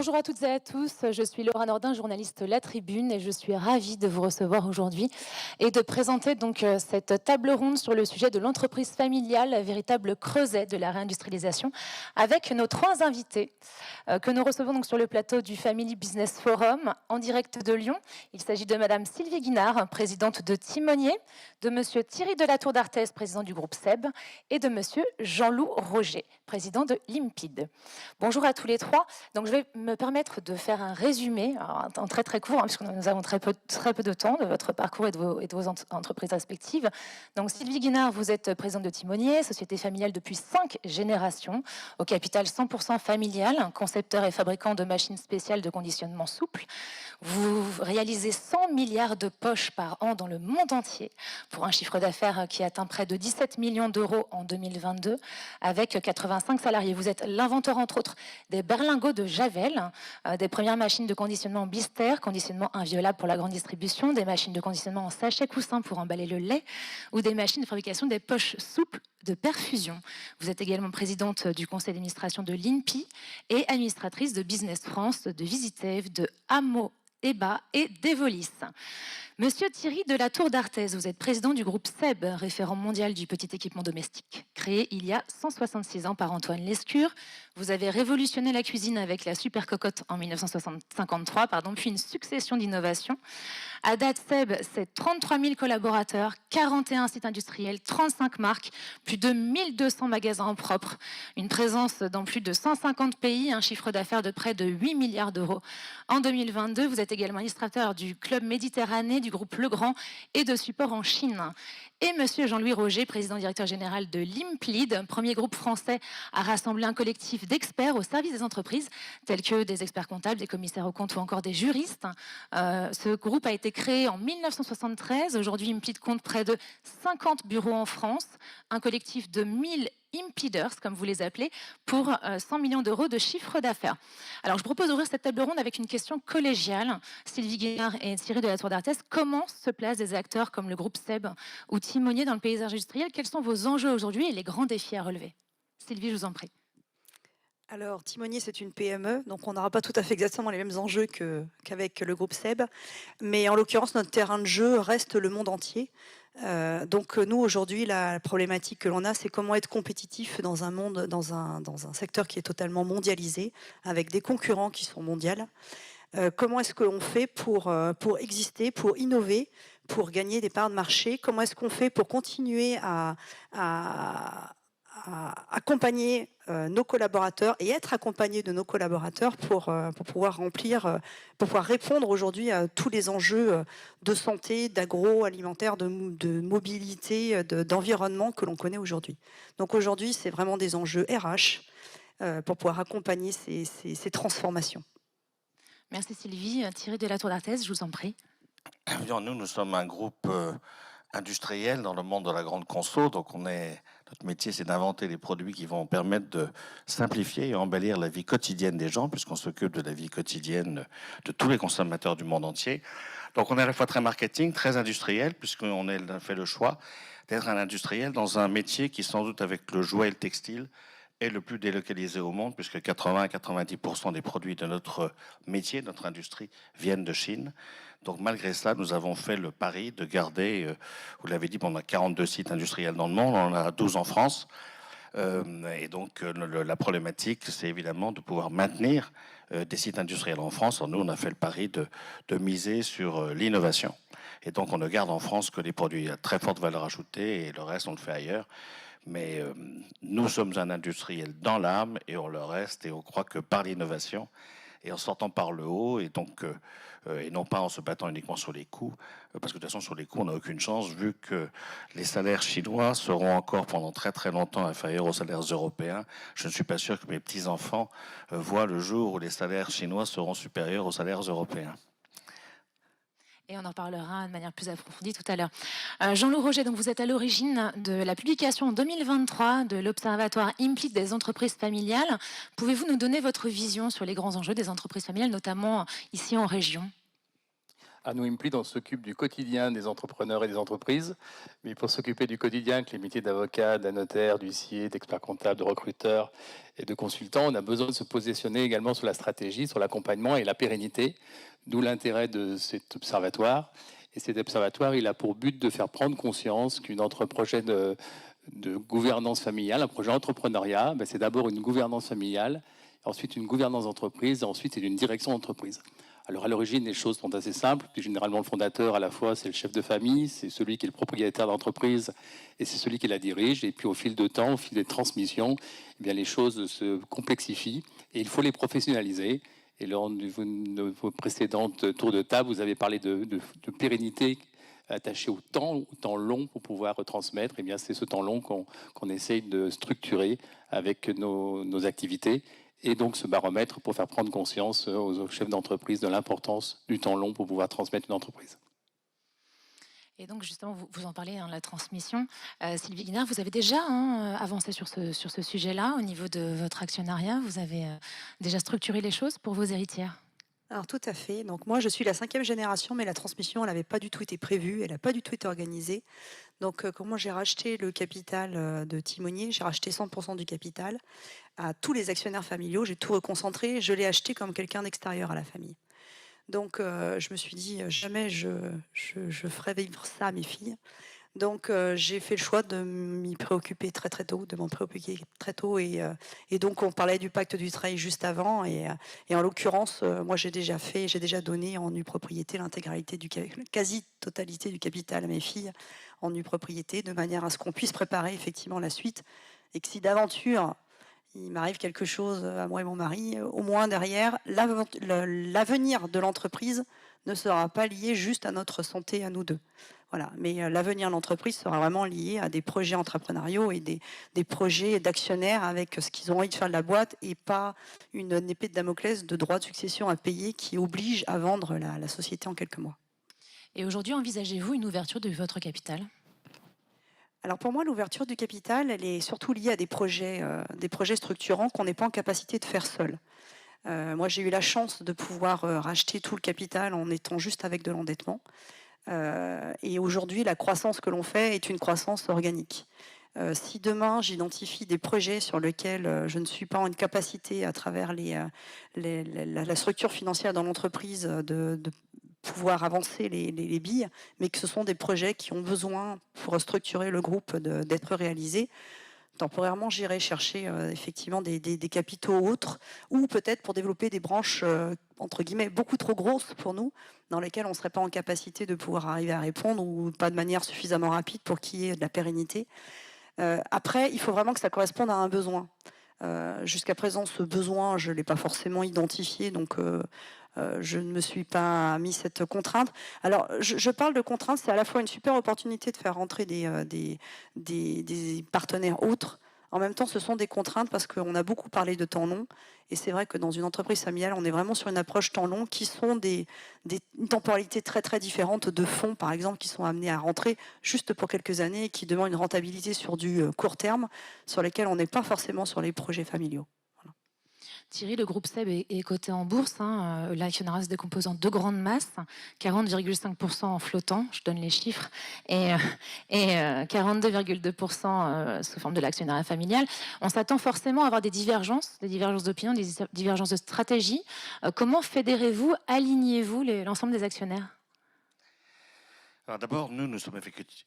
Bonjour à toutes et à tous, je suis Laura Nordin, journaliste La Tribune et je suis ravie de vous recevoir aujourd'hui et de présenter donc cette table ronde sur le sujet de l'entreprise familiale, véritable creuset de la réindustrialisation, avec nos trois invités que nous recevons donc sur le plateau du Family Business Forum en direct de Lyon. Il s'agit de Madame Sylvie Guinard, présidente de Timonier, de Monsieur Thierry Delatour d'Arthez, président du groupe SEB, et de Monsieur Jean-Loup Roger, président de Limpid. Bonjour à tous les trois. Donc je vais me permettre de faire un résumé, en très très court, puisque nous avons très peu de temps, de votre parcours et de vos entreprises respectives. Donc Sylvie Guinard, vous êtes présidente de Timonier, société familiale depuis 5 générations, au capital 100% familial, concepteur et fabricant de machines spéciales de conditionnement souple. Vous réalisez 100 milliards de poches par an dans le monde entier, pour un chiffre d'affaires qui atteint près de 17 millions d'euros en 2022, avec 85 salariés. Vous êtes l'inventeur, entre autres, des berlingots de Javel, des premières machines de conditionnement blister, conditionnement inviolable pour la grande distribution, des machines de conditionnement en sachet coussin pour emballer le lait, ou des machines de fabrication des poches souples de perfusion. Vous êtes également présidente du conseil d'administration de l'INPI et administratrice de Business France, de Visitev, de Amo EBA et d'Evolis. Monsieur Thierry Delatour d'Arthez, vous êtes président du groupe SEB, référent mondial du petit équipement domestique. Créé il y a 166 ans par Antoine Lescure, vous avez révolutionné la cuisine avec la super cocotte en 1953, puis une succession d'innovations. À date, SEB, c'est 33 000 collaborateurs, 41 sites industriels, 35 marques, plus de 1200 magasins propres, une présence dans plus de 150 pays, un chiffre d'affaires de près de 8 milliards d'euros. En 2022, vous êtes également administrateur du Club Méditerranée, du groupe Legrand et de support en Chine. Et Monsieur Jean-Louis Roger, président-directeur général de Limpid, premier groupe français à rassembler un collectif d'experts au service des entreprises, tels que des experts comptables, des commissaires aux comptes ou encore des juristes. Ce groupe a été créé en 1973. Aujourd'hui, Limpid compte près de 50 bureaux en France, un collectif de 1000 Impiders, comme vous les appelez, pour 100 millions d'euros de chiffre d'affaires. Alors, je propose d'ouvrir cette table ronde avec une question collégiale. Sylvie Guinard et Thierry Delatour d'Arthez, comment se placent des acteurs comme le groupe SEB ou Timonier dans le paysage industriel? Quels sont vos enjeux aujourd'hui et les grands défis à relever? Sylvie, je vous en prie. Alors, Timonier, c'est une PME, donc on n'aura pas tout à fait exactement les mêmes enjeux qu'avec le groupe SEB. Mais en l'occurrence, notre terrain de jeu reste le monde entier. Donc nous, aujourd'hui, la problématique que l'on a, c'est comment être compétitif dans un monde, dans un secteur qui est totalement mondialisé, avec des concurrents qui sont mondiaux. Comment est-ce que l'on fait pour exister, pour innover, pour gagner des parts de marché? Comment est-ce qu'on fait pour continuer à accompagner nos collaborateurs et être accompagnés de nos collaborateurs pour pouvoir pour pouvoir répondre aujourd'hui à tous les enjeux de santé, d'agroalimentaire, de mobilité, d'environnement que l'on connaît aujourd'hui. Donc aujourd'hui, c'est vraiment des enjeux RH pour pouvoir accompagner ces transformations. Merci Sylvie. Thierry Delatour d'Arthez, je vous en prie. Nous sommes un groupe industriel dans le monde de la grande conso, donc notre métier, c'est d'inventer des produits qui vont permettre de simplifier et embellir la vie quotidienne des gens, puisqu'on s'occupe de la vie quotidienne de tous les consommateurs du monde entier. Donc on est à la fois très marketing, très industriel, puisqu'on a fait le choix d'être un industriel dans un métier qui, sans doute avec le jouet et le textile, est le plus délocalisé au monde, puisque 80 à 90% des produits de notre métier, notre industrie, viennent de Chine. Donc malgré ça, nous avons fait le pari de garder, vous l'avez dit, on a 42 sites industriels dans le monde, on en a 12 en France. Et donc la problématique, c'est évidemment de pouvoir maintenir des sites industriels en France. Alors, nous, on a fait le pari de miser sur l'innovation. Et donc on ne garde en France que les produits à très forte valeur ajoutée et le reste, on le fait ailleurs. Mais nous sommes un industriel dans l'âme et on le reste, et on croit que par l'innovation et en sortant par le haut, et donc et non pas en se battant uniquement sur les coûts, parce que de toute façon sur les coûts on n'a aucune chance, vu que les salaires chinois seront encore pendant très très longtemps inférieurs aux salaires européens. Je ne suis pas sûr que mes petits-enfants voient le jour où les salaires chinois seront supérieurs aux salaires européens. Et on en parlera de manière plus approfondie tout à l'heure. Jean-Loup Roger, donc vous êtes à l'origine de la publication en 2023 de l'Observatoire Impid des entreprises familiales. Pouvez-vous nous donner votre vision sur les grands enjeux des entreprises familiales, notamment ici en région? Arnaud Impli, on s'occupe du quotidien des entrepreneurs et des entreprises. Mais pour s'occuper du quotidien avec les métiers d'avocat, d'un notaire, d'huissier, d'expert comptable, de recruteur et de consultant, on a besoin de se positionner également sur la stratégie, sur l'accompagnement et la pérennité, d'où l'intérêt de cet observatoire. Et cet observatoire, il a pour but de faire prendre conscience qu'un projet de gouvernance familiale, un projet entrepreneuriat, ben c'est d'abord une gouvernance familiale, ensuite une gouvernance d'entreprise, ensuite c'est une direction d'entreprise. Alors à l'origine, les choses sont assez simples. Généralement, le fondateur, à la fois, c'est le chef de famille, c'est celui qui est le propriétaire d'entreprise et c'est celui qui la dirige. Et puis au fil de temps, au fil des transmissions, eh bien, les choses se complexifient et il faut les professionnaliser. Et lors de vos précédentes tours de table, vous avez parlé de pérennité attachée au temps long pour pouvoir retransmettre. Eh bien, c'est ce temps long qu'on essaye de structurer avec nos activités. Et donc ce baromètre pour faire prendre conscience aux chefs d'entreprise de l'importance du temps long pour pouvoir transmettre une entreprise. Et donc justement, vous en parlez, la transmission. Sylvie Guinard, vous avez déjà avancé sur ce sujet-là au niveau de votre actionnariat. Vous avez déjà structuré les choses pour vos héritières. Alors tout à fait. Donc moi, je suis la 5e génération, mais la transmission, elle n'avait pas du tout été prévue, elle n'a pas du tout été organisée. Donc comment j'ai racheté le capital de Timonier, j'ai racheté 100% du capital à tous les actionnaires familiaux, j'ai tout reconcentré, je l'ai acheté comme quelqu'un d'extérieur à la famille. Donc je me suis dit, jamais je ferai vivre ça à mes filles. Donc j'ai fait le choix de m'y préoccuper très très tôt, de m'en préoccuper très tôt. Et donc on parlait du pacte du travail juste avant. Et en l'occurrence, moi j'ai déjà donné en nue propriété l'intégralité quasi-totalité du capital à mes filles en nue propriété, de manière à ce qu'on puisse préparer effectivement la suite. Et que si d'aventure il m'arrive quelque chose à moi et mon mari, au moins derrière, l'avenir de l'entreprise ne sera pas lié juste à notre santé, à nous deux. Voilà. Mais l'avenir de l'entreprise sera vraiment lié à des projets entrepreneuriaux et des projets d'actionnaires avec ce qu'ils ont envie de faire de la boîte et pas une épée de Damoclès de droits de succession à payer qui oblige à vendre la société en quelques mois. Et aujourd'hui, envisagez-vous une ouverture de votre capital ? Alors pour moi, l'ouverture du capital, elle est surtout liée à des projets structurants qu'on n'est pas en capacité de faire seul. Moi, j'ai eu la chance de pouvoir racheter tout le capital en étant juste avec de l'endettement. Et aujourd'hui, la croissance que l'on fait est une croissance organique. Si demain, j'identifie des projets sur lesquels je ne suis pas en capacité, à travers la structure financière dans l'entreprise, de pouvoir avancer les billes, mais que ce sont des projets qui ont besoin, pour structurer le groupe, d'être réalisés, temporairement, j'irai chercher effectivement des capitaux autres, ou peut-être pour développer des branches, entre guillemets, beaucoup trop grosses pour nous, dans lesquelles on ne serait pas en capacité de pouvoir arriver à répondre, ou pas de manière suffisamment rapide pour qu'il y ait de la pérennité. Après, il faut vraiment que ça corresponde à un besoin. Jusqu'à présent, ce besoin, je ne l'ai pas forcément identifié, donc je ne me suis pas mis cette contrainte. Alors, je parle de contrainte, c'est à la fois une super opportunité de faire rentrer des partenaires autres. En même temps, ce sont des contraintes parce qu'on a beaucoup parlé de temps long. Et c'est vrai que dans une entreprise familiale, on est vraiment sur une approche temps long qui sont une temporalité très très différente de fonds, par exemple, qui sont amenés à rentrer juste pour quelques années et qui demandent une rentabilité sur du court terme, sur lesquels on n'est pas forcément sur les projets familiaux. Thierry, le groupe SEB est coté en bourse. L'actionnariat se décompose en deux grandes masses, 40,5% en flottant, je donne les chiffres, et 42,2% sous forme de l'actionnariat familial. On s'attend forcément à avoir des divergences d'opinion, des divergences de stratégie. Comment fédérez-vous, alignez-vous l'ensemble des actionnaires ? Alors d'abord, nous sommes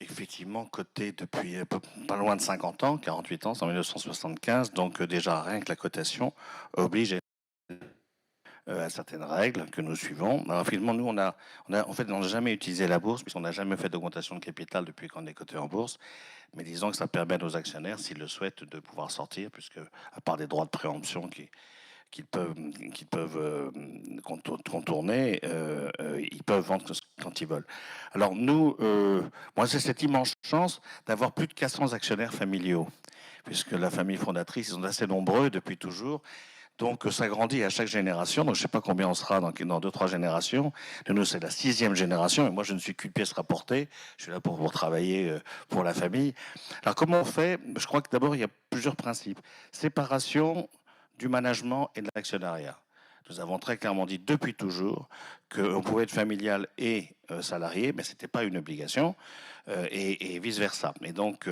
effectivement cotés depuis pas loin de 50 ans, 48 ans, c'est en 1975, donc déjà rien que la cotation oblige à certaines règles que nous suivons. Alors finalement, nous, on n'a jamais utilisé la bourse, puisqu'on n'a jamais fait d'augmentation de capital depuis qu'on est coté en bourse. Mais disons que ça permet à nos actionnaires, s'ils le souhaitent, de pouvoir sortir, puisque à part des droits de préemption qu'ils peuvent contourner, ils peuvent vendre quand ils veulent. Alors nous, moi c'est cette immense chance d'avoir plus de 400 actionnaires familiaux, puisque la famille fondatrice, ils sont assez nombreux depuis toujours. Donc ça grandit à chaque génération. Donc je ne sais pas combien on sera dans 2-3 générations. Nous, c'est la 6e génération. Et moi, je ne suis qu'une pièce rapportée. Je suis là pour travailler pour la famille. Alors comment on fait ? Je crois que d'abord, il y a plusieurs principes. Séparation du management et de l'actionnariat. Nous avons très clairement dit depuis toujours qu'on pouvait être familial et salarié, mais ce n'était pas une obligation, et vice-versa. Et donc,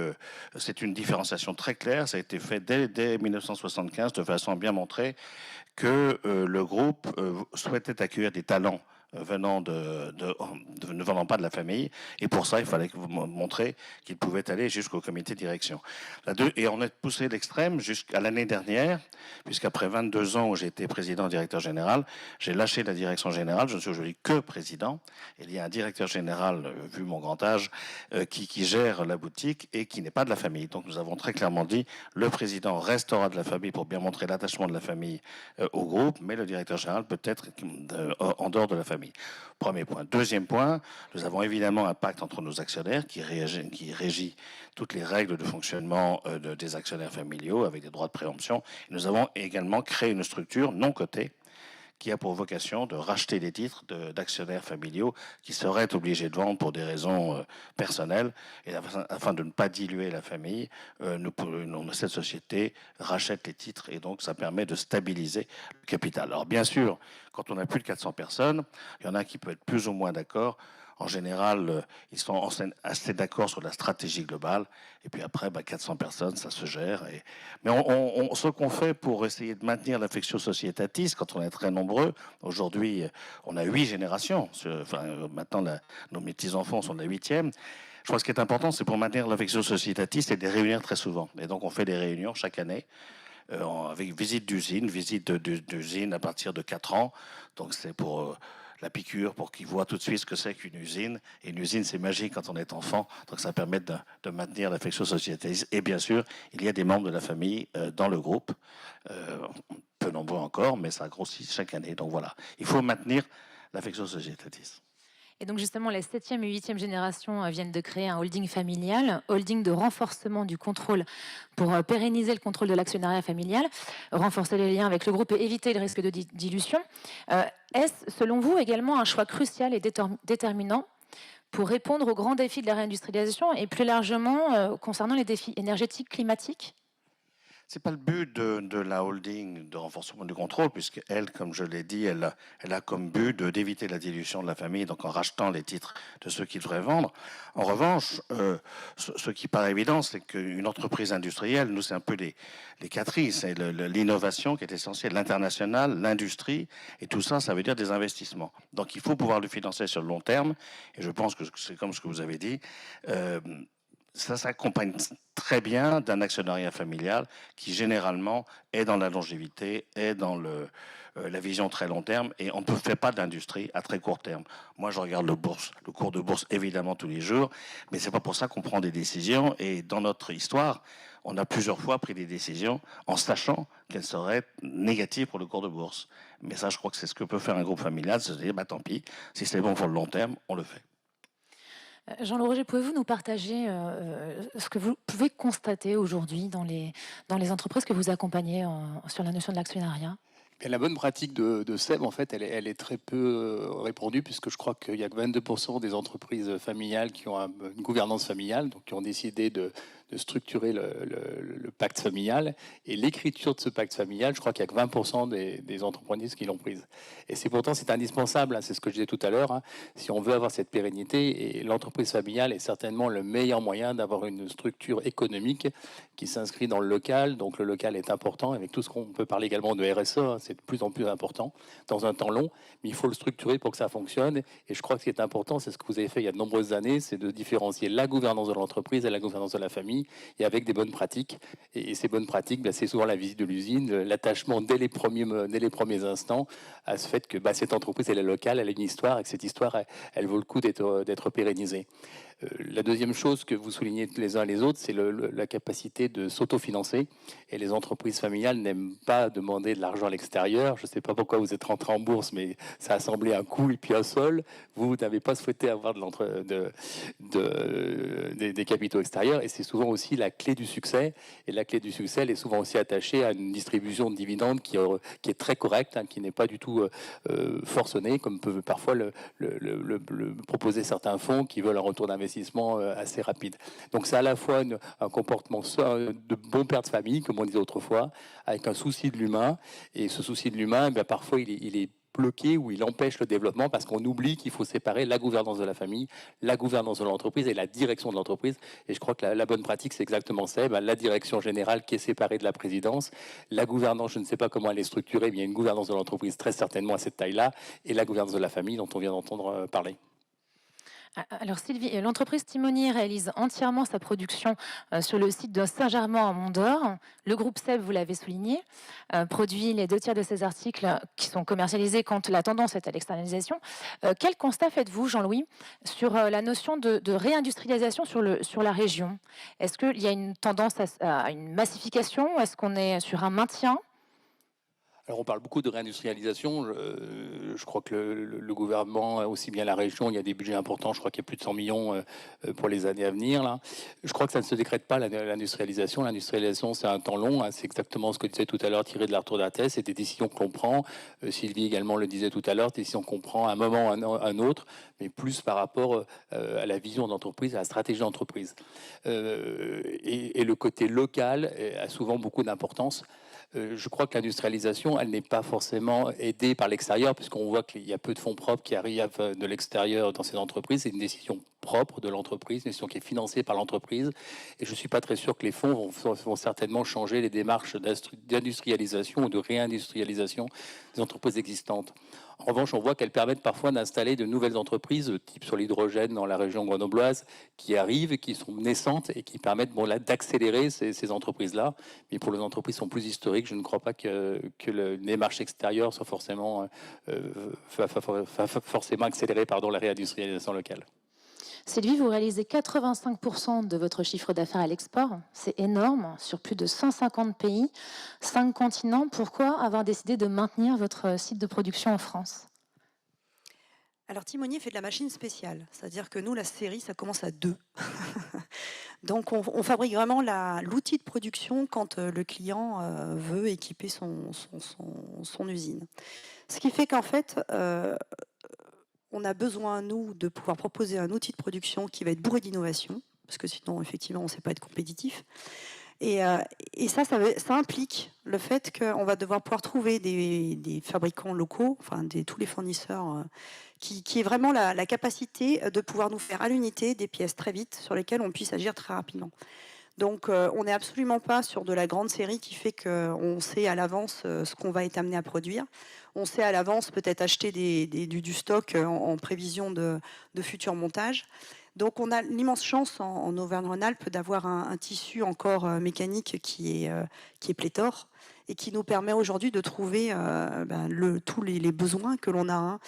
c'est une différenciation très claire. Ça a été fait dès 1975 de façon à bien montrer que le groupe souhaitait accueillir des talents ne venant pas de la famille. Et pour ça, il fallait montrer qu'il pouvait aller jusqu'au comité de direction. Et on est poussé l'extrême jusqu'à l'année dernière, puisqu'après 22 ans où j'ai été président et directeur général, j'ai lâché la direction générale. Je ne suis aujourd'hui que président. Il y a un directeur général, vu mon grand âge, qui gère la boutique et qui n'est pas de la famille. Donc nous avons très clairement dit, le président restera de la famille pour bien montrer l'attachement de la famille au groupe, mais le directeur général peut être en dehors de la famille. Premier point. Deuxième point, nous avons évidemment un pacte entre nos actionnaires qui régit toutes les règles de fonctionnement des actionnaires familiaux avec des droits de préemption. Nous avons également créé une structure non cotée qui a pour vocation de racheter des titres d'actionnaires familiaux qui seraient obligés de vendre pour des raisons personnelles. Et afin de ne pas diluer la famille, cette société rachète les titres et donc ça permet de stabiliser le capital. Alors bien sûr, quand on a plus de 400 personnes, il y en a qui peuvent être plus ou moins d'accord. En général, ils sont assez d'accord sur la stratégie globale. Et puis après, 400 personnes, ça se gère. Mais ce qu'on fait pour essayer de maintenir l'affectio societatis, quand on est très nombreux, aujourd'hui, on a 8 générations. Maintenant, nos petits-enfants sont la 8e. Je crois que ce qui est important, c'est pour maintenir l'affectio societatis, c'est de les réunir très souvent. Et donc, on fait des réunions chaque année. Avec visite d'usine à partir de 4 ans. Donc, c'est pour... la piqûre pour qu'ils voient tout de suite ce que c'est qu'une usine. Et une usine, c'est magique quand on est enfant, donc ça permet de maintenir l'affection sociétaliste. Et bien sûr, il y a des membres de la famille dans le groupe, peu nombreux encore, mais ça grossit chaque année. Donc voilà, il faut maintenir l'affection sociétaliste. Et donc justement, les 7e et 8e générations viennent de créer un holding familial, holding de renforcement du contrôle pour pérenniser le contrôle de l'actionnariat familial, renforcer les liens avec le groupe et éviter le risque de dilution. Est-ce, selon vous, également un choix crucial et déterminant pour répondre aux grands défis de la réindustrialisation et plus largement concernant les défis énergétiques, climatiques ? C'est pas le but de la holding de renforcement du contrôle, puisque elle, comme je l'ai dit, elle a comme but d'éviter la dilution de la famille, donc en rachetant les titres de ceux qui devraient vendre. En revanche, ce qui paraît évident, c'est qu'une entreprise industrielle, nous, c'est un peu les quatrices, c'est l'innovation qui est essentielle, l'international, l'industrie, et tout ça, ça veut dire des investissements. Donc il faut pouvoir le financer sur le long terme, et je pense que c'est comme ce que vous avez dit, ça s'accompagne très bien d'un actionnariat familial qui généralement est dans la longévité, est dans la vision très long terme, et on ne fait pas d'industrie à très court terme. Moi, je regarde le cours de bourse évidemment tous les jours, mais c'est pas pour ça qu'on prend des décisions. Et dans notre histoire, on a plusieurs fois pris des décisions en sachant qu'elles seraient négatives pour le cours de bourse. Mais ça, je crois que c'est ce que peut faire un groupe familial, c'est de dire tant pis, si c'est bon pour le long terme, on le fait. Jean Roger, pouvez-vous nous partager ce que vous pouvez constater aujourd'hui dans les entreprises que vous accompagnez sur la notion de l'actionnariat ? Et la bonne pratique de SEB, en fait, elle est très peu répandue, puisque je crois qu'il y a que 22% des entreprises familiales qui ont une gouvernance familiale, donc qui ont décidé de structurer le pacte familial. Et l'écriture de ce pacte familial, je crois qu'il y a que 20% des entreprises qui l'ont prise. Et c'est indispensable, c'est ce que je disais tout à l'heure, si on veut avoir cette pérennité. Et l'entreprise familiale est certainement le meilleur moyen d'avoir une structure économique qui s'inscrit dans le local. Donc le local est important, avec tout ce qu'on peut parler également de RSE, c'est de plus en plus important dans un temps long, mais il faut le structurer pour que ça fonctionne. Et je crois que ce qui est important, c'est ce que vous avez fait il y a de nombreuses années, c'est de différencier la gouvernance de l'entreprise et la gouvernance de la famille, et avec des bonnes pratiques. Et ces bonnes pratiques, c'est souvent la visite de l'usine, l'attachement dès les premiers instants à ce fait que cette entreprise, elle est locale, elle a une histoire, et que cette histoire, elle vaut le coup d'être pérennisée. La deuxième chose que vous soulignez les uns et les autres, c'est la capacité de s'autofinancer. Et les entreprises familiales n'aiment pas demander de l'argent à l'extérieur. Je ne sais pas pourquoi vous êtes rentré en bourse, mais ça a semblé un coup et puis un sol. Vous n'avez pas souhaité avoir des capitaux extérieurs. Et c'est souvent aussi la clé du succès. Et la clé du succès, elle est souvent aussi attachée à une distribution de dividendes qui est très correcte, qui n'est pas du tout forcenée, comme peut parfois le proposer certains fonds qui veulent un retour d'investissement d'investissement assez rapide. Donc c'est à la fois un comportement de bon père de famille, comme on disait autrefois, avec un souci de l'humain. Et ce souci de l'humain, eh parfois il est bloqué ou il empêche le développement parce qu'on oublie qu'il faut séparer la gouvernance de la famille, la gouvernance de l'entreprise et la direction de l'entreprise. Et je crois que la bonne pratique, c'est exactement ça. La direction générale qui est séparée de la présidence, la gouvernance, je ne sais pas comment elle est structurée, mais il y a une gouvernance de l'entreprise très certainement à cette taille-là, et la gouvernance de la famille dont on vient d'entendre parler. Alors Sylvie, l'entreprise Timonier réalise entièrement sa production sur le site de Saint-Germain en Mont-d'Or. Le groupe SEB, vous l'avez souligné, produit les 2 tiers de ses articles qui sont commercialisés quand la tendance est à l'externalisation. Quel constat faites-vous, Jean-Louis, sur la notion de réindustrialisation sur la région? Est-ce qu'il y a une tendance à une massification? Est-ce qu'on est sur un maintien? Alors on parle beaucoup de réindustrialisation. Je crois que le gouvernement, aussi bien la région, il y a des budgets importants. Je crois qu'il y a plus de 100 millions pour les années à venir. Là. Je crois que ça ne se décrète pas, l'industrialisation. L'industrialisation, c'est un temps long. Hein. C'est exactement ce que disait tout à l'heure Thierry de l'Artour d'Athès. C'est des décisions que l'on prend. Sylvie également le disait tout à l'heure, des décisions qu'on prend à un moment ou à un autre, mais plus par rapport à la vision d'entreprise, à la stratégie d'entreprise. Et le côté local a souvent beaucoup d'importance. Je crois que l'industrialisation, elle n'est pas forcément aidée par l'extérieur, puisqu'on voit qu'il y a peu de fonds propres qui arrivent de l'extérieur dans ces entreprises. C'est une décision propre de l'entreprise, une décision qui est financée par l'entreprise. Et je ne suis pas très sûr que les fonds vont certainement changer les démarches d'industrialisation ou de réindustrialisation des entreprises existantes. En revanche, on voit qu'elles permettent parfois d'installer de nouvelles entreprises, type sur l'hydrogène dans la région grenobloise, qui arrivent, qui sont naissantes et qui permettent d'accélérer ces entreprises-là. Mais pour les entreprises qui sont plus historiques, je ne crois pas que les marchés extérieurs soient forcément accélérés la réindustrialisation locale. Sylvie, vous réalisez 85% de votre chiffre d'affaires à l'export. C'est énorme, sur plus de 150 pays, 5 continents. Pourquoi avoir décidé de maintenir votre site de production en France? Alors Timonier fait de la machine spéciale, c'est-à-dire que nous, la série, ça commence à 2. Donc on fabrique vraiment l'outil de production quand le client veut équiper son usine. Ce qui fait qu'en fait, on a besoin, nous, de pouvoir proposer un outil de production qui va être bourré d'innovation, parce que sinon, effectivement, on ne sait pas être compétitif. Et ça implique le fait qu'on va devoir pouvoir trouver des fabricants locaux, enfin tous les fournisseurs, qui est vraiment la capacité de pouvoir nous faire à l'unité des pièces très vite sur lesquelles on puisse agir très rapidement. Donc on n'est absolument pas sur de la grande série qui fait qu'on sait à l'avance ce qu'on va être amené à produire. On sait à l'avance peut-être acheter du stock en prévision de futurs montages. Donc on a l'immense chance en Auvergne-Rhône-Alpes d'avoir un tissu encore mécanique qui est pléthore et qui nous permet aujourd'hui de trouver tous les besoins que l'on a.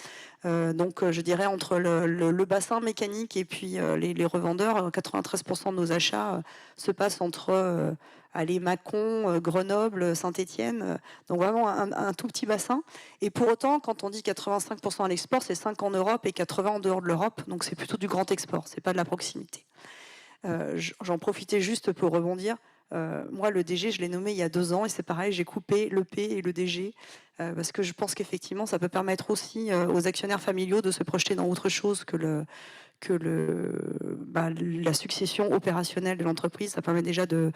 Hein. Donc je dirais entre le bassin mécanique et puis les revendeurs, 93% de nos achats se passent entre Mâcon, Grenoble, Saint-Étienne. Donc vraiment un tout petit bassin. Et pour autant, quand on dit 85% à l'export, c'est 5 en Europe et 80 en dehors de l'Europe. Donc c'est plutôt du grand export, c'est pas de la proximité. J'en profitais juste pour rebondir. Moi, le DG, je l'ai nommé il y a 2 ans et c'est pareil, j'ai coupé le P et le DG parce que je pense qu'effectivement, ça peut permettre aussi aux actionnaires familiaux de se projeter dans autre chose que la succession opérationnelle de l'entreprise. Ça permet déjà de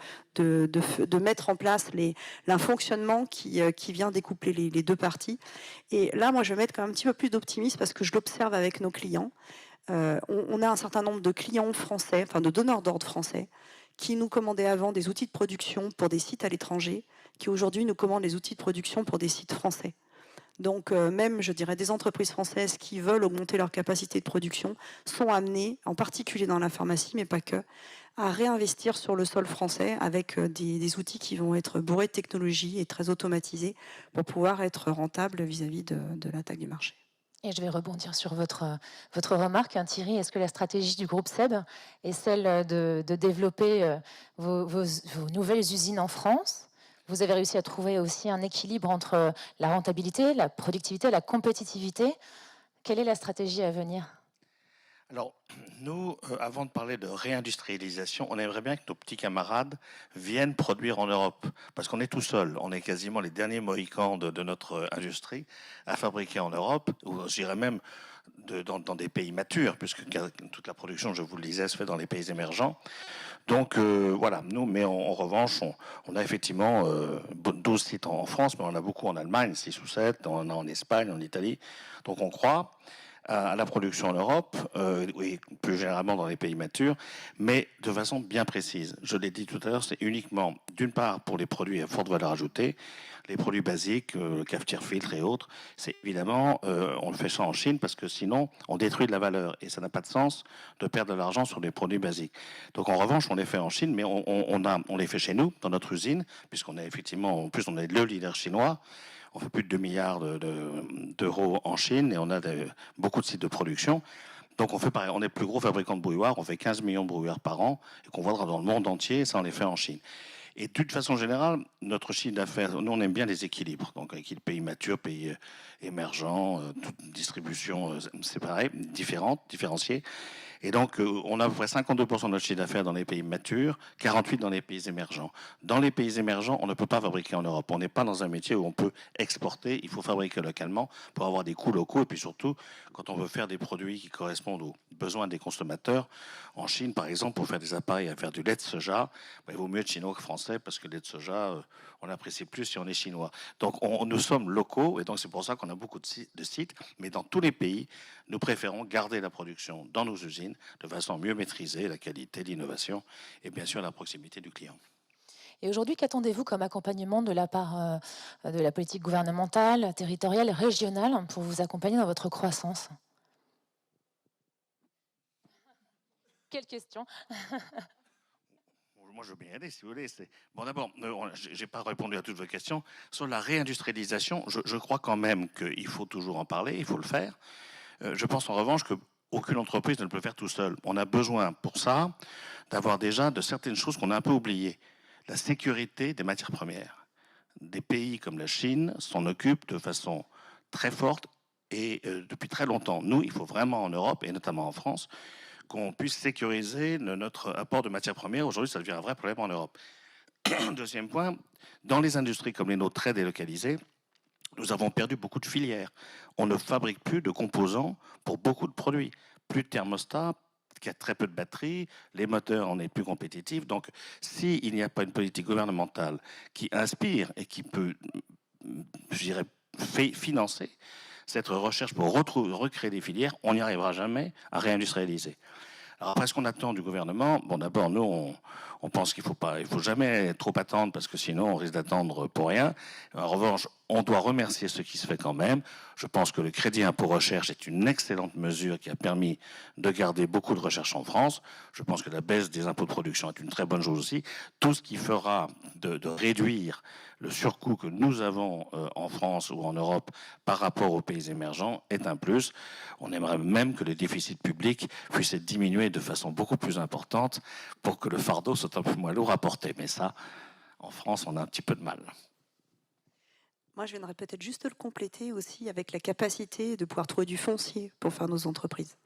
mettre en place un fonctionnement qui vient découpler les 2 parties. Et là, moi, je vais mettre quand même un petit peu plus d'optimisme parce que je l'observe avec nos clients. On a un certain nombre de clients français, enfin de donneurs d'ordre français, qui nous commandaient avant des outils de production pour des sites à l'étranger, qui aujourd'hui nous commandent les outils de production pour des sites français. Donc même, je dirais, des entreprises françaises qui veulent augmenter leur capacité de production sont amenées, en particulier dans la pharmacie, mais pas que, à réinvestir sur le sol français avec des outils qui vont être bourrés de technologie et très automatisés pour pouvoir être rentables vis-à-vis de l'attaque du marché. Et je vais rebondir sur votre remarque, hein, Thierry. Est-ce que la stratégie du groupe SEB est celle de développer vos nouvelles usines en France? Vous avez réussi à trouver aussi un équilibre entre la rentabilité, la productivité, la compétitivité. Quelle est la stratégie à venir? Alors, nous, avant de parler de réindustrialisation, on aimerait bien que nos petits camarades viennent produire en Europe, parce qu'on est tout seul. On est quasiment les derniers mohicans de notre industrie à fabriquer en Europe, ou je dirais même dans des pays matures, puisque toute la production, je vous le disais, se fait dans les pays émergents. Donc voilà, nous, mais en revanche, on a effectivement 12 sites en France, mais on en a beaucoup en Allemagne, 6 ou 7, on en a en Espagne, en Italie. Donc on croit à la production en Europe, et plus généralement dans les pays matures, mais de façon bien précise. Je l'ai dit tout à l'heure, c'est uniquement, d'une part, pour les produits à forte valeur ajoutée, les produits basiques, cafetière filtre et autres, c'est évidemment, on le fait ça en Chine parce que sinon, on détruit de la valeur et ça n'a pas de sens de perdre de l'argent sur des produits basiques. Donc en revanche, on les fait en Chine, mais on les fait chez nous, dans notre usine, puisqu'on est effectivement, en plus, on est le leader chinois. On fait plus de 2 milliards d'euros en Chine et on a beaucoup de sites de production. Donc on fait pareil, on est le plus gros fabricant de brouillard, on fait 15 millions de brouillards par an et qu'on voit dans le monde entier, et ça on les fait en Chine. Et de toute façon générale, notre chiffre d'affaires, nous on aime bien les équilibres, donc avec les pays matures, pays émergents, toute distribution séparée, différenciée. Et donc, on a à peu près 52% de notre chiffre d'affaires dans les pays matures, 48% dans les pays émergents. Dans les pays émergents, on ne peut pas fabriquer en Europe. On n'est pas dans un métier où on peut exporter. Il faut fabriquer localement pour avoir des coûts locaux. Et puis surtout, quand on veut faire des produits qui correspondent aux besoins des consommateurs, en Chine, par exemple, pour faire des appareils à faire du lait de soja, il vaut mieux être chinois que français parce que le lait de soja, on l'apprécie plus si on est chinois. Donc, nous sommes locaux et donc c'est pour ça qu'on a beaucoup de sites. Mais dans tous les pays, nous préférons garder la production dans nos usines de façon à mieux maîtriser la qualité, l'innovation et bien sûr la proximité du client. Et aujourd'hui, qu'attendez-vous comme accompagnement de la part de la politique gouvernementale, territoriale, régionale pour vous accompagner dans votre croissance? Quelle question? Moi, je veux bien y aller, si vous voulez. Bon, d'abord, je n'ai pas répondu à toutes vos questions. Sur la réindustrialisation, je crois quand même qu'il faut toujours en parler, il faut le faire. Je pense en revanche qu'aucune entreprise ne peut le faire tout seul. On a besoin pour ça d'avoir déjà de certaines choses qu'on a un peu oubliées. La sécurité des matières premières. Des pays comme la Chine s'en occupent de façon très forte et depuis très longtemps. Nous, il faut vraiment en Europe, et notamment en France, qu'on puisse sécuriser notre apport de matières premières. Aujourd'hui, ça devient un vrai problème en Europe. Deuxième point, dans les industries comme les nôtres très délocalisées, nous avons perdu beaucoup de filières. On ne fabrique plus de composants pour beaucoup de produits. Plus de thermostats, il y a très peu de batteries, les moteurs en est plus compétitifs. Donc, s'il n'y a pas une politique gouvernementale qui inspire et qui peut, je dirais, financer cette recherche pour recréer des filières, on n'y arrivera jamais à réindustrialiser. Alors après, ce qu'on attend du gouvernement, bon, d'abord, nous, on pense qu'il faut jamais trop attendre parce que sinon, on risque d'attendre pour rien. En revanche, on doit remercier ce qui se fait quand même. Je pense que le crédit impôt recherche est une excellente mesure qui a permis de garder beaucoup de recherche en France. Je pense que la baisse des impôts de production est une très bonne chose aussi. Tout ce qui fera de réduire le surcoût que nous avons en France ou en Europe par rapport aux pays émergents est un plus. On aimerait même que le déficit public puisse être diminué de façon beaucoup plus importante pour que le fardeau soit un peu moins lourd à porter. Mais ça, en France, on a un petit peu de mal. Moi, je viendrais peut-être juste le compléter aussi avec la capacité de pouvoir trouver du foncier pour faire nos entreprises.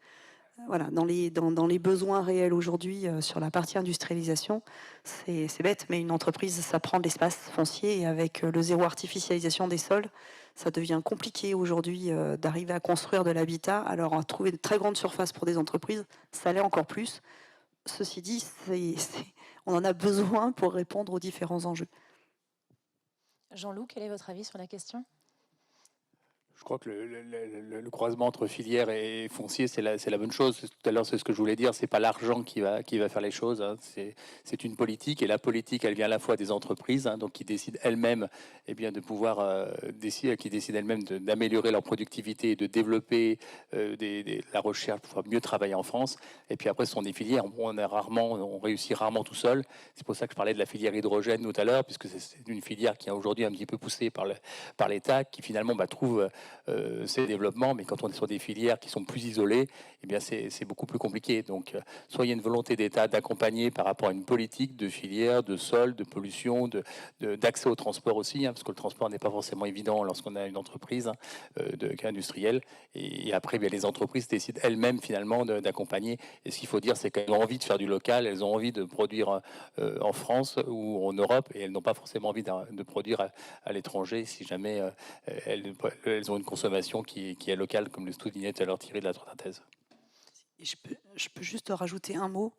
Voilà, dans les besoins réels aujourd'hui sur la partie industrialisation, c'est bête, mais une entreprise, ça prend de l'espace foncier et avec le zéro artificialisation des sols, ça devient compliqué aujourd'hui d'arriver à construire de l'habitat. Alors, à trouver de très grandes surfaces pour des entreprises, ça l'est encore plus. Ceci dit, on en a besoin pour répondre aux différents enjeux. Jean-Loup, quel est votre avis sur la question? Je crois que le croisement entre filière et foncier, c'est la bonne chose. Tout à l'heure, c'est ce que je voulais dire. C'est pas l'argent qui va faire les choses. Hein. C'est une politique, et la politique, elle vient à la fois des entreprises, hein, donc qui décident elles-mêmes, de pouvoir décider, qui décident elles-mêmes d'améliorer leur productivité et de développer la recherche pour pouvoir mieux travailler en France. Et puis après, ce sont des filières. On réussit rarement tout seul. C'est pour ça que je parlais de la filière hydrogène tout à l'heure, puisque c'est une filière qui est aujourd'hui un petit peu poussée par l'État, qui finalement trouve ces développements, mais quand on est sur des filières qui sont plus isolées, c'est beaucoup plus compliqué. Donc, soit il y a une volonté d'État d'accompagner par rapport à une politique de filière, de sol, de pollution, d'accès au transport aussi, hein, parce que le transport n'est pas forcément évident lorsqu'on a une entreprise industrielle. Et après, les entreprises décident elles-mêmes finalement d'accompagner. Et ce qu'il faut dire, c'est qu'elles ont envie de faire du local, elles ont envie de produire en France ou en Europe, et elles n'ont pas forcément envie de produire à l'étranger si jamais elles ont une consommation qui est locale, comme le soulignait tout à l'heure Thierry de la synthèse. Et je peux juste rajouter un mot,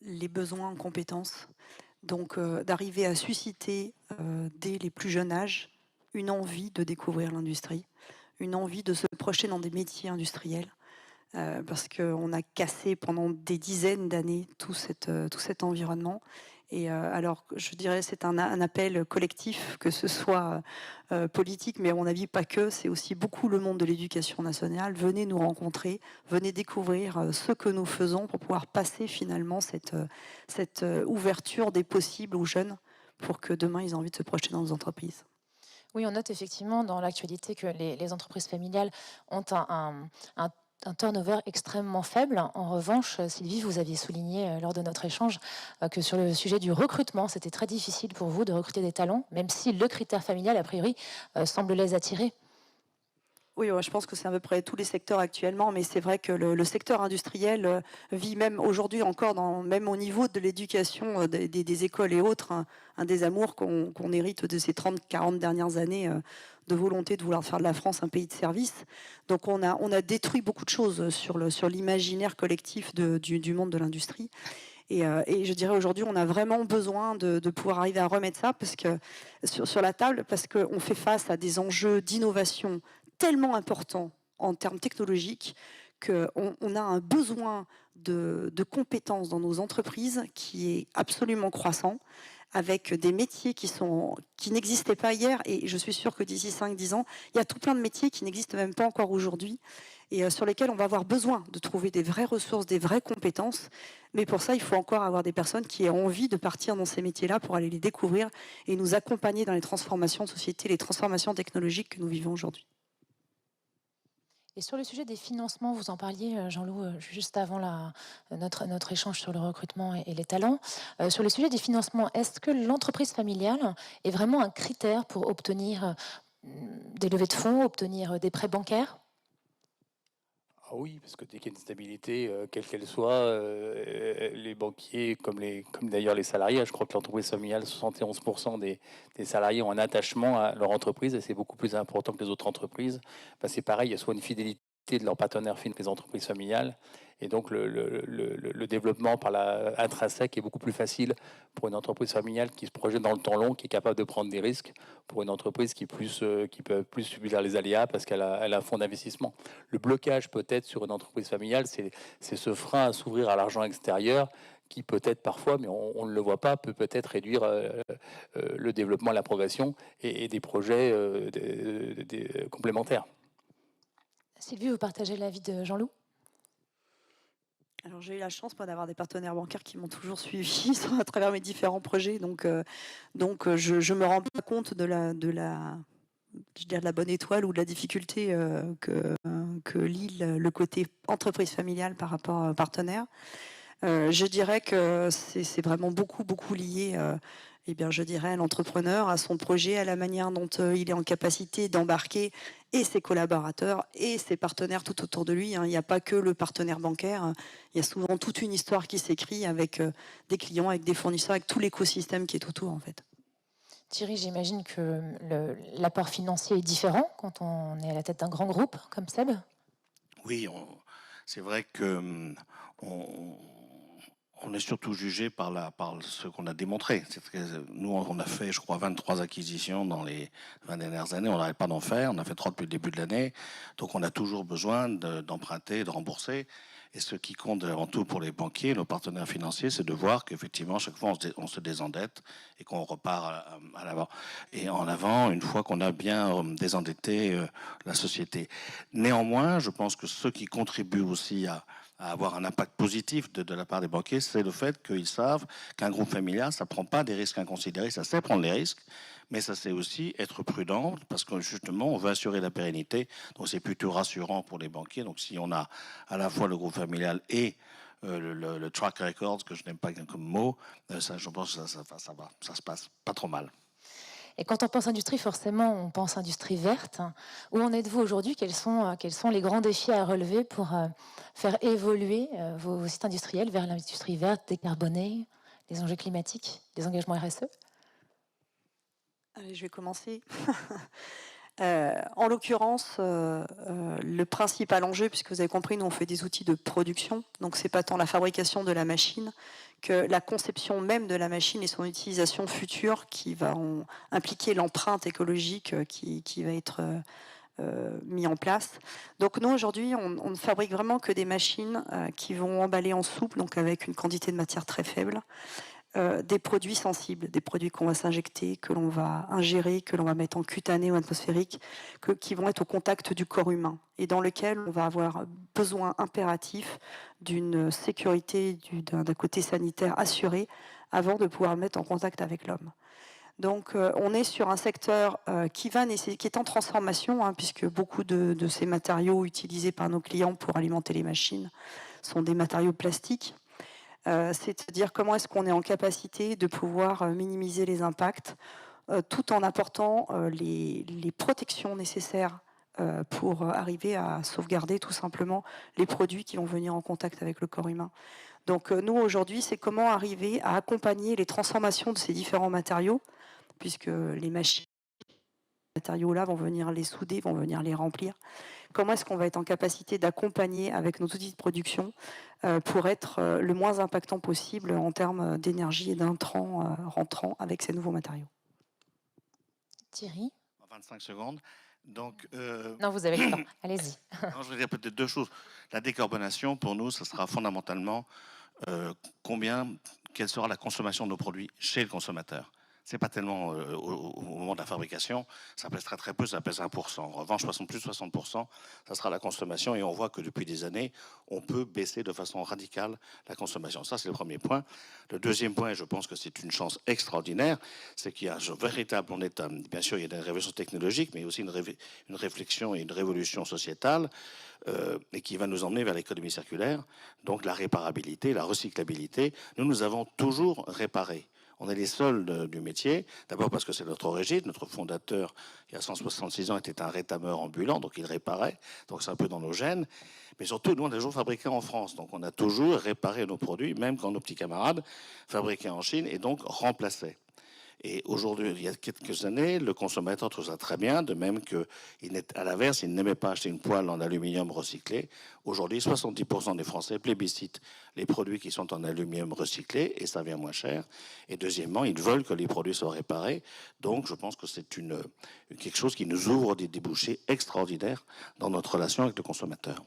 les besoins en compétences. Donc d'arriver à susciter dès les plus jeunes âges une envie de découvrir l'industrie, une envie de se projeter dans des métiers industriels, parce qu'on a cassé pendant des dizaines d'années tout cet environnement. Et alors, je dirais, c'est un appel collectif, que ce soit politique, mais à mon avis, pas que. C'est aussi beaucoup le monde de l'éducation nationale. Venez nous rencontrer, venez découvrir ce que nous faisons pour pouvoir passer finalement cette ouverture des possibles aux jeunes pour que demain, ils aient envie de se projeter dans nos entreprises. Oui, on note effectivement dans l'actualité que les entreprises familiales ont un turnover extrêmement faible. En revanche, Sylvie, vous aviez souligné lors de notre échange que sur le sujet du recrutement, c'était très difficile pour vous de recruter des talents, même si le critère familial, a priori, semble les attirer. Oui, je pense que c'est à peu près tous les secteurs actuellement, mais c'est vrai que le secteur industriel vit même aujourd'hui encore, même au niveau de l'éducation des écoles et autres, un désamour qu'on hérite de ces 30-40 dernières années de volonté de vouloir faire de la France un pays de service. Donc on a détruit beaucoup de choses sur l'imaginaire collectif du monde de l'industrie. Et je dirais aujourd'hui, on a vraiment besoin de pouvoir arriver à remettre ça parce que, sur la table, parce qu'on fait face à des enjeux d'innovation tellement importants en termes technologiques qu'on a un besoin de compétences dans nos entreprises qui est absolument croissant, avec des métiers qui n'existaient pas hier. Et je suis sûre que d'ici 5-10 ans, il y a tout plein de métiers qui n'existent même pas encore aujourd'hui et sur lesquels on va avoir besoin de trouver des vraies ressources, des vraies compétences. Mais pour ça, il faut encore avoir des personnes qui aient envie de partir dans ces métiers-là pour aller les découvrir et nous accompagner dans les transformations de société, les transformations technologiques que nous vivons aujourd'hui. Et sur le sujet des financements, vous en parliez, Jean-Loup, juste avant notre échange sur le recrutement et les talents. Sur le sujet des financements, est-ce que l'entreprise familiale est vraiment un critère pour obtenir des levées de fonds, obtenir des prêts bancaires ? Ah oui, parce que dès qu'il y a une stabilité, quelle qu'elle soit, les banquiers, comme d'ailleurs les salariés, je crois que l'entreprise familiale, 71% des salariés ont un attachement à leur entreprise et c'est beaucoup plus important que les autres entreprises. Ben, c'est pareil, il y a soit une fidélité de leurs partenaires fins des entreprises familiales et donc le développement par intrinsèque est beaucoup plus facile pour une entreprise familiale qui se projette dans le temps long, qui est capable de prendre des risques, pour une entreprise qui peut plus subir les aléas parce qu'elle a un fonds d'investissement. Le blocage peut-être sur une entreprise familiale, c'est ce frein à s'ouvrir à l'argent extérieur qui peut-être parfois, mais on ne le voit pas, peut peut-être réduire le développement, la progression et des projets complémentaires. Sylvie, vous partagez l'avis de Jean-Loup ? Alors j'ai eu la chance moi d'avoir des partenaires bancaires qui m'ont toujours suivi à travers mes différents projets, donc je me rends pas compte de la bonne étoile ou de la difficulté que lie le côté entreprise familiale par rapport aux partenaires. Je dirais que c'est vraiment beaucoup lié. Je dirais à l'entrepreneur, à son projet, à la manière dont il est en capacité d'embarquer et ses collaborateurs et ses partenaires tout autour de lui. Il n'y a pas que le partenaire bancaire, il y a souvent toute une histoire qui s'écrit avec des clients, avec des fournisseurs, avec tout l'écosystème qui est autour en fait. Thierry, j'imagine que l'apport financier est différent quand on est à la tête d'un grand groupe comme SEB ? Oui, c'est vrai que on est surtout jugé par ce qu'on a démontré. Nous, on a fait, je crois, 23 acquisitions dans les 20 dernières années. On n'arrête pas d'en faire. On a fait 3 depuis le début de l'année. Donc, on a toujours besoin d'emprunter, de rembourser. Et ce qui compte avant tout pour les banquiers, nos partenaires financiers, c'est de voir qu'effectivement, chaque fois, on se désendette et qu'on repart à l'avant. Et en avant, une fois qu'on a bien désendetté la société. Néanmoins, je pense que ce qui contribue aussi à avoir un impact positif de la part des banquiers, c'est le fait qu'ils savent qu'un groupe familial, ça ne prend pas des risques inconsidérés, ça sait prendre les risques, mais ça sait aussi être prudent, parce que justement, on veut assurer la pérennité, donc c'est plutôt rassurant pour les banquiers. Donc si on a à la fois le groupe familial et le track record, que je n'aime pas comme mot, ça, je pense que ça va, ça se passe pas trop mal. Et quand on pense industrie, forcément, on pense industrie verte. Où en êtes-vous aujourd'hui ? Quels sont les grands défis à relever pour faire évoluer vos sites industriels vers l'industrie verte, décarbonée, les enjeux climatiques, les engagements RSE ? Allez, je vais commencer. En l'occurrence, le principal enjeu, puisque vous avez compris, nous on fait des outils de production, donc c'est pas tant la fabrication de la machine que la conception même de la machine et son utilisation future qui va impliquer l'empreinte écologique qui va être mis en place. Donc nous aujourd'hui on ne fabrique vraiment que des machines qui vont emballer en souple, donc avec une quantité de matière très faible, des produits sensibles, des produits qu'on va s'injecter, que l'on va ingérer, que l'on va mettre en cutané ou atmosphérique, qui vont être au contact du corps humain et dans lequel on va avoir besoin impératif d'une sécurité, d'un côté sanitaire assuré avant de pouvoir le mettre en contact avec l'homme. Donc on est sur un secteur qui est en transformation, hein, puisque beaucoup de ces matériaux utilisés par nos clients pour alimenter les machines sont des matériaux plastiques. C'est-à-dire comment est-ce qu'on est en capacité de pouvoir minimiser les impacts tout en apportant les protections nécessaires pour arriver à sauvegarder tout simplement les produits qui vont venir en contact avec le corps humain. Donc nous aujourd'hui, c'est comment arriver à accompagner les transformations de ces différents matériaux, puisque les machines, ces matériaux-là vont venir les souder, vont venir les remplir. Comment est-ce qu'on va être en capacité d'accompagner avec nos outils de production pour être le moins impactant possible en termes d'énergie et d'intrants rentrants avec ces nouveaux matériaux. Thierry? 25 secondes. Donc, Non, vous avez le temps. Allez-y. non, je veux dire peut-être deux choses. La décarbonation, pour nous, ce sera fondamentalement quelle sera la consommation de nos produits chez le consommateur. C'est pas tellement au moment de la fabrication, ça pèse très peu, ça pèse 1%. En revanche, plus de 60%, ça sera la consommation et on voit que depuis des années, on peut baisser de façon radicale la consommation. Ça, c'est le premier point. Le deuxième point, et je pense que c'est une chance extraordinaire, c'est qu'il y a un véritable, bien sûr, il y a des révolutions technologiques, mais aussi une réflexion et une révolution sociétale et qui va nous emmener vers l'économie circulaire, donc la réparabilité, la recyclabilité. Nous avons toujours réparé. On est les seuls du métier, d'abord parce que c'est notre origine. Notre fondateur, il y a 166 ans, était un rétameur ambulant, donc il réparait, donc c'est un peu dans nos gènes. Mais surtout, nous, on a toujours fabriqué en France, donc on a toujours réparé nos produits, même quand nos petits camarades fabriquaient en Chine et donc remplaçaient. Et aujourd'hui, il y a quelques années, le consommateur trouve ça très bien, de même qu'à l'inverse, il n'aimait pas acheter une poêle en aluminium recyclé. Aujourd'hui, 70% des Français plébiscitent les produits qui sont en aluminium recyclé, et ça vient moins cher. Et deuxièmement, ils veulent que les produits soient réparés. Donc, je pense que c'est quelque chose qui nous ouvre des débouchés extraordinaires dans notre relation avec le consommateur.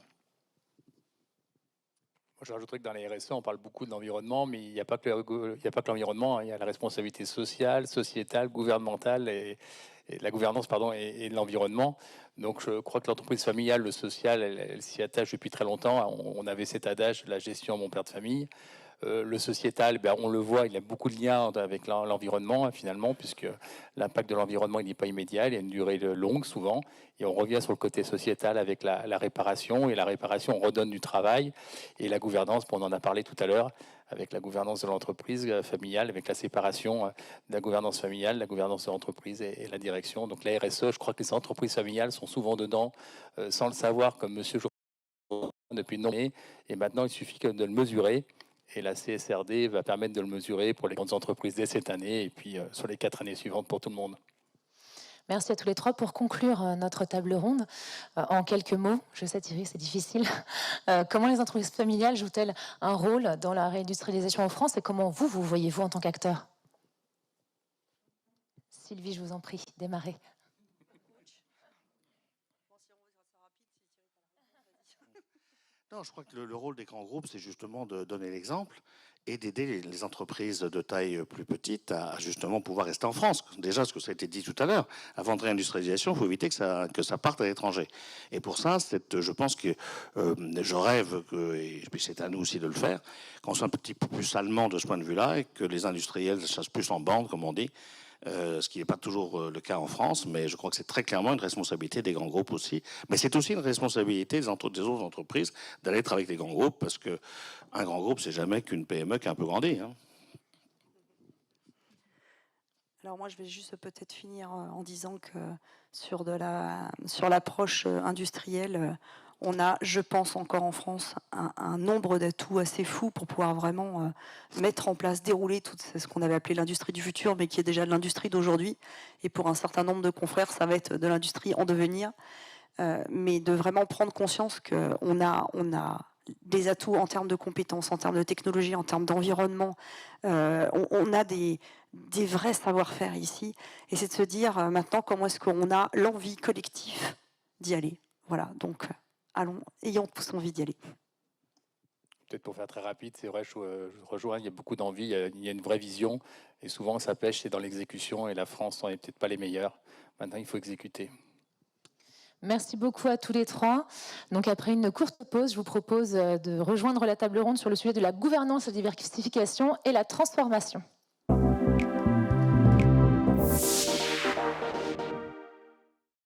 Je rajouterais que dans les RSE, on parle beaucoup de l'environnement, mais il n'y a pas que l'environnement, hein. Il y a la responsabilité sociale, sociétale, gouvernementale et la gouvernance, pardon, et l'environnement. Donc je crois que l'entreprise familiale, le social, elle s'y attache depuis très longtemps. On avait cet adage, la gestion mon père de famille. Le sociétal, on le voit, il y a beaucoup de liens avec l'environnement finalement, puisque l'impact de l'environnement il n'est pas immédiat, il y a une durée longue souvent, et on revient sur le côté sociétal avec la réparation, et la réparation on redonne du travail, et la gouvernance, on en a parlé tout à l'heure, avec la gouvernance de l'entreprise familiale, avec la séparation de la gouvernance familiale, la gouvernance de l'entreprise et la direction. Donc la RSE, je crois que les entreprises familiales sont souvent dedans, sans le savoir, comme Monsieur Jourdain depuis de nombreuses années, et maintenant il suffit de le mesurer. Et la CSRD va permettre de le mesurer pour les grandes entreprises dès cette année et puis sur les 4 années suivantes pour tout le monde. Merci à tous les trois. Pour conclure notre table ronde, en quelques mots, je sais Thierry, c'est difficile, comment les entreprises familiales jouent-elles un rôle dans la réindustrialisation en France et comment vous voyez-vous en tant qu'acteur? Sylvie, je vous en prie, démarrez. Non, je crois que le rôle des grands groupes, c'est justement de donner l'exemple et d'aider les entreprises de taille plus petite à justement pouvoir rester en France. Déjà, ce que ça a été dit tout à l'heure, avant de réindustrialisation, il faut éviter que ça parte à l'étranger. Et pour ça, je pense que je rêve, et puis c'est à nous aussi de le faire, qu'on soit un petit peu plus allemand de ce point de vue-là et que les industriels chassent plus en bande, comme on dit, ce qui n'est pas toujours le cas en France, mais je crois que c'est très clairement une responsabilité des grands groupes aussi. Mais c'est aussi une responsabilité des autres entreprises d'aller travailler avec les grands groupes, parce qu'un grand groupe, c'est jamais qu'une PME qui a un peu grandi. Hein. Alors moi, je vais juste peut-être finir en disant que sur l'approche industrielle, On a, je pense, encore en France, un nombre d'atouts assez fou pour pouvoir vraiment mettre en place, dérouler tout ce qu'on avait appelé l'industrie du futur, mais qui est déjà de l'industrie d'aujourd'hui. Et pour un certain nombre de confrères, ça va être de l'industrie en devenir. Mais de vraiment prendre conscience qu'on a des atouts en termes de compétences, en termes de technologie, en termes d'environnement. On a des vrais savoir-faire ici. Et c'est de se dire maintenant comment est-ce qu'on a l'envie collective d'y aller. Voilà, donc allons, ayons tous envie d'y aller. Peut-être pour faire très rapide, c'est vrai, je rejoins, il y a beaucoup d'envie, il y a une vraie vision, et souvent ça pêche, c'est dans l'exécution, et la France n'en est peut-être pas les meilleurs. Maintenant, il faut exécuter. Merci beaucoup à tous les trois. Donc après une courte pause, je vous propose de rejoindre la table ronde sur le sujet de la gouvernance, la diversification et la transformation.